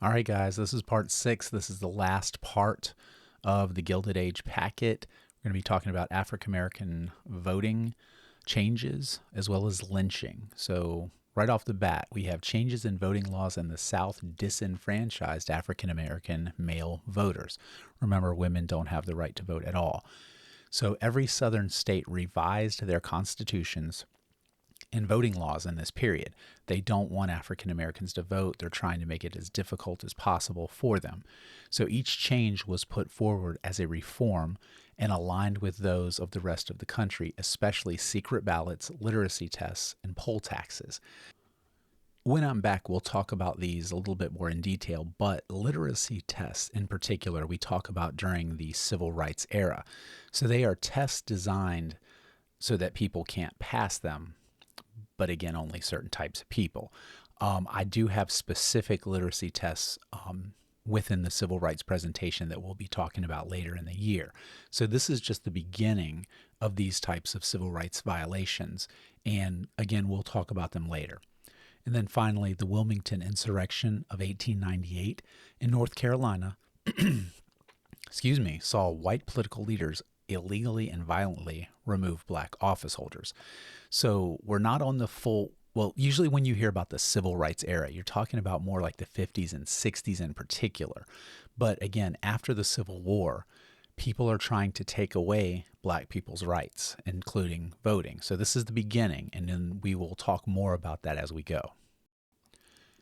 All right, guys, this is part 6. This is the last part of the Gilded Age packet. We're going to be talking about African American voting changes as well as lynching. So, right off the bat, we have changes in voting laws in the South disenfranchised African American male voters. Remember, women don't have the right to vote at all. So, every Southern state revised their constitutions and voting laws in this period. They don't want African Americans to vote. They're trying to make it as difficult as possible for them. So each change was put forward as a reform and aligned with those of the rest of the country, especially secret ballots, literacy tests, and poll taxes. When I'm back, we'll talk about these a little bit more in detail, but literacy tests in particular, we talk about during the civil rights era. So they are tests designed so that people can't pass them, but again, only certain types of people. I do have specific literacy tests within the civil rights presentation that we'll be talking about later in the year. So this is just the beginning of these types of civil rights violations. And again, we'll talk about them later. And then finally, the Wilmington insurrection of 1898 in North Carolina, saw white political leaders illegally and violently remove black office holders. So we're not on the full, well, usually when you hear about the civil rights era, you're talking about more like the 50s and 60s in particular. But again, after the Civil War, people are trying to take away black people's rights, including voting. So this is the beginning, and then we will talk more about that as we go.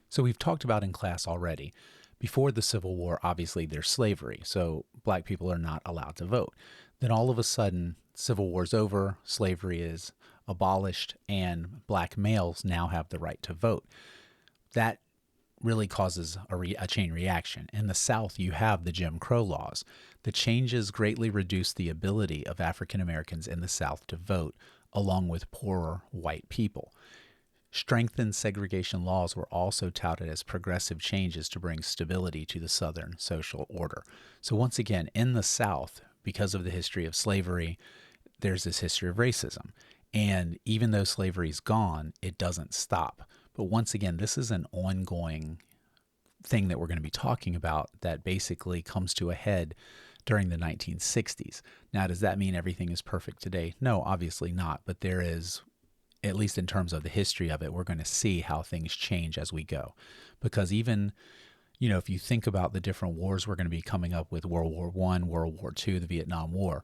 So we've talked about in class already. Before the Civil War, obviously, there's slavery, so black people are not allowed to vote. Then all of a sudden, Civil War's over, slavery is abolished, and black males now have the right to vote. That really causes a chain reaction. In the South, you have the Jim Crow laws. The changes greatly reduced the ability of African Americans in the South to vote, along with poorer white people. Strengthened segregation laws were also touted as progressive changes to bring stability to the Southern social order. So once again, in the South, because of the history of slavery, there's this history of racism. And even though slavery's gone, it doesn't stop. But once again, this is an ongoing thing that we're going to be talking about that basically comes to a head during the 1960s. Now, does that mean everything is perfect today? No, obviously not. But there is, at least in terms of the history of it, we're going to see how things change as we go. Because even, if you think about the different wars we're going to be coming up with, World War I, World War II, the Vietnam War,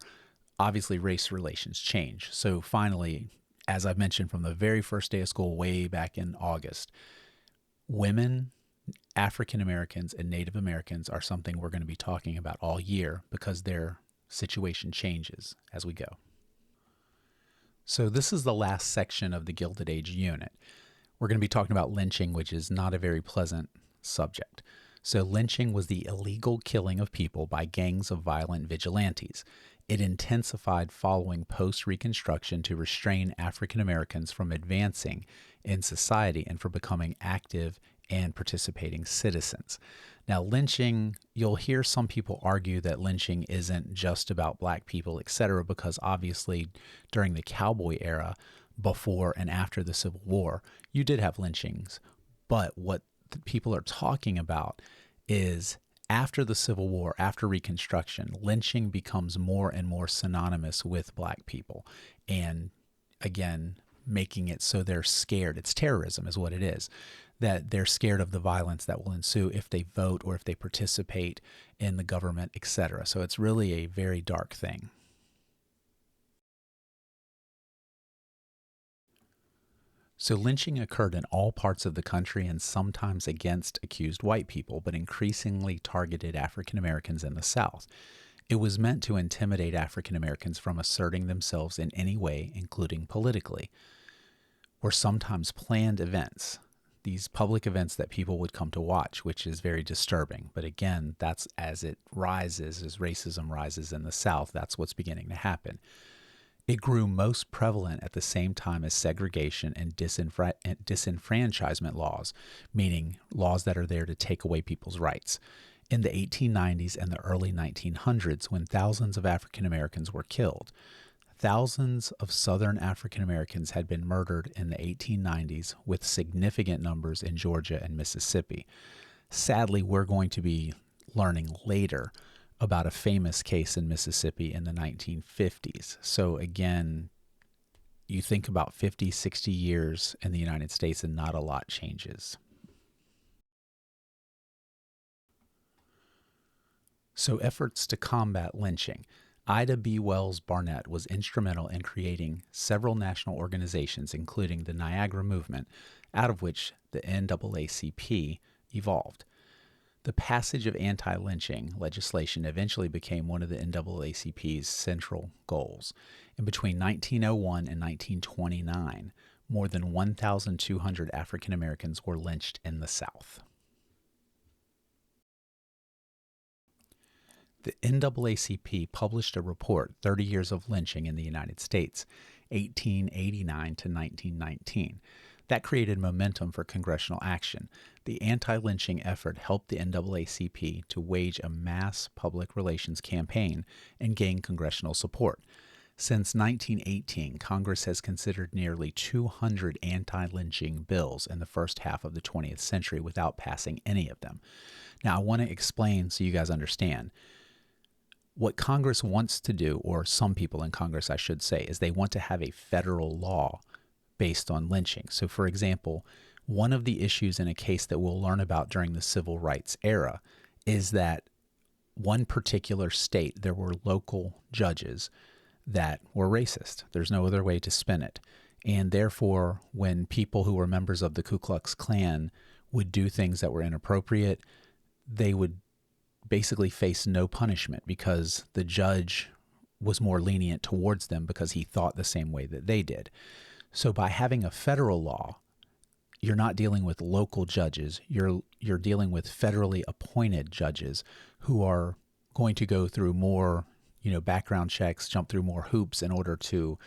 obviously race relations change. So finally, as I've mentioned from the very first day of school way back in August, women, African Americans, and Native Americans are something we're going to be talking about all year because their situation changes as we go. So this is the last section of the Gilded Age unit. We're going to be talking about lynching, which is not a very pleasant subject. So lynching was the illegal killing of people by gangs of violent vigilantes. It intensified following post-Reconstruction to restrain African Americans from advancing in society and for becoming active and participating citizens. Now, lynching, you'll hear some people argue that lynching isn't just about black people, etc., because obviously during the cowboy era, before and after the Civil War, you did have lynchings. But what people are talking about is after the Civil War, after Reconstruction, lynching becomes more and more synonymous with black people. And again, making it so they're scared. It's terrorism is what it is, that they're scared of the violence that will ensue if they vote or if they participate in the government, etc. So it's really a very dark thing. So lynching occurred in all parts of the country and sometimes against accused white people, but increasingly targeted African Americans in the South. It was meant to intimidate African Americans from asserting themselves in any way, including politically, were sometimes planned events, these public events that people would come to watch, which is very disturbing. But again, that's as it rises, as racism rises in the South, that's what's beginning to happen. It grew most prevalent at the same time as segregation and disenfranchisement laws, meaning laws that are there to take away people's rights. In the 1890s and the early 1900s, when thousands of African Americans were killed, thousands of Southern African Americans had been murdered in the 1890s, with significant numbers in Georgia and Mississippi. Sadly, we're going to be learning later about a famous case in Mississippi in the 1950s. So again, you think about 50, 60 years in the United States and not a lot changes. So efforts to combat lynching. Ida B. Wells Barnett was instrumental in creating several national organizations, including the Niagara Movement, out of which the NAACP evolved. The passage of anti-lynching legislation eventually became one of the NAACP's central goals. In between 1901 and 1929, more than 1,200 African Americans were lynched in the South. The NAACP published a report, 30 Years of Lynching in the United States, 1889 to 1919. That created momentum for congressional action. The anti-lynching effort helped the NAACP to wage a mass public relations campaign and gain congressional support. Since 1918, Congress has considered nearly 200 anti-lynching bills in the first half of the 20th century without passing any of them. Now, I want to explain so you guys understand. What Congress wants to do, or some people in Congress, I should say, is they want to have a federal law based on lynching. So, for example, one of the issues in a case that we'll learn about during the civil rights era is that one particular state, there were local judges that were racist. There's no other way to spin it. And therefore, when people who were members of the Ku Klux Klan would do things that were inappropriate, they would basically face no punishment because the judge was more lenient towards them because he thought the same way that they did. So by having a federal law, you're not dealing with local judges. You're dealing with federally appointed judges who are going to go through more, background checks, jump through more hoops in order to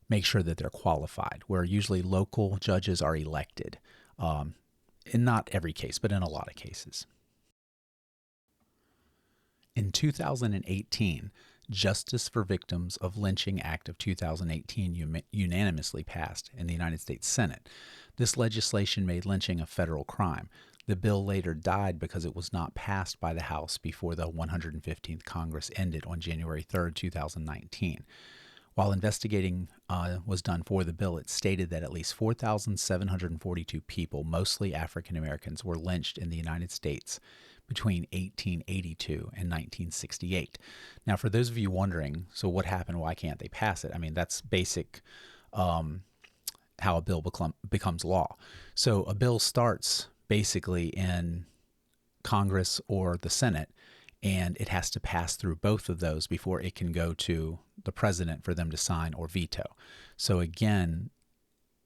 make sure that they're qualified, where usually local judges are elected. In not every case, but in a lot of cases. In 2018, Justice for Victims of Lynching Act of 2018 unanimously passed in the United States Senate. This legislation made lynching a federal crime. The bill later died because it was not passed by the House before the 115th Congress ended on January 3, 2019. While investigating was done for the bill, it stated that at least 4,742 people, mostly African Americans, were lynched in the United States between 1882 and 1968. Now, for those of you wondering, so what happened? Why can't they pass it? I mean, that's basic how a bill becomes law. So a bill starts basically in Congress or the Senate, and it has to pass through both of those before it can go to the president for them to sign or veto. So again,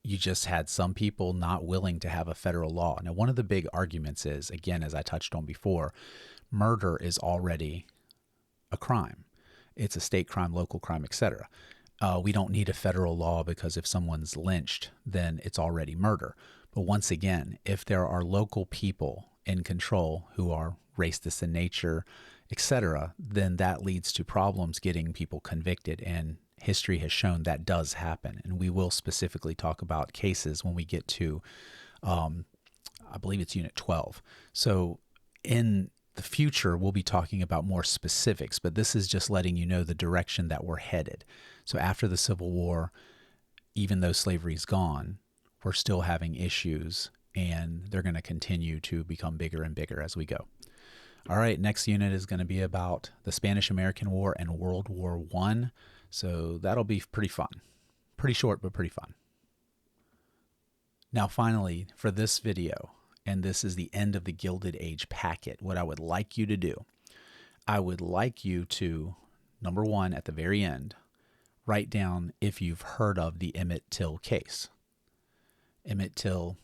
you just had some people not willing to have a federal law. Now, one of the big arguments is, again, as I touched on before, murder is already a crime. It's a state crime, local crime, etc. We don't need a federal law because if someone's lynched, then it's already murder. But once again, if there are local people in control who are racist in nature, etc., then that leads to problems getting people convicted, and history has shown that does happen. And we will specifically talk about cases when we get to, I believe it's Unit 12. So in the future, we'll be talking about more specifics, but this is just letting you know the direction that we're headed. So after the Civil War, even though slavery's gone, we're still having issues, and they're going to continue to become bigger and bigger as we go. All right, next unit is going to be about the Spanish-American War and World War I. So that'll be pretty fun. Pretty short, but pretty fun. Now, finally, for this video, and this is the end of the Gilded Age packet, what I would like you to do, I would like you to, number one, at the very end, write down if you've heard of the Emmett Till case. Emmett Till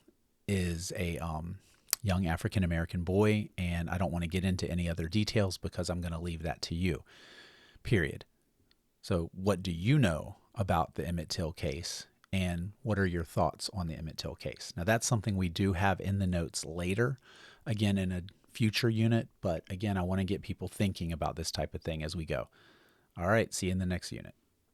is a young African-American boy, and I don't want to get into any other details because I'm going to leave that to you, period. So what do you know about the Emmett Till case, and what are your thoughts on the Emmett Till case? Now, that's something we do have in the notes later, again, in a future unit, but again, I want to get people thinking about this type of thing as we go. All right, see you in the next unit.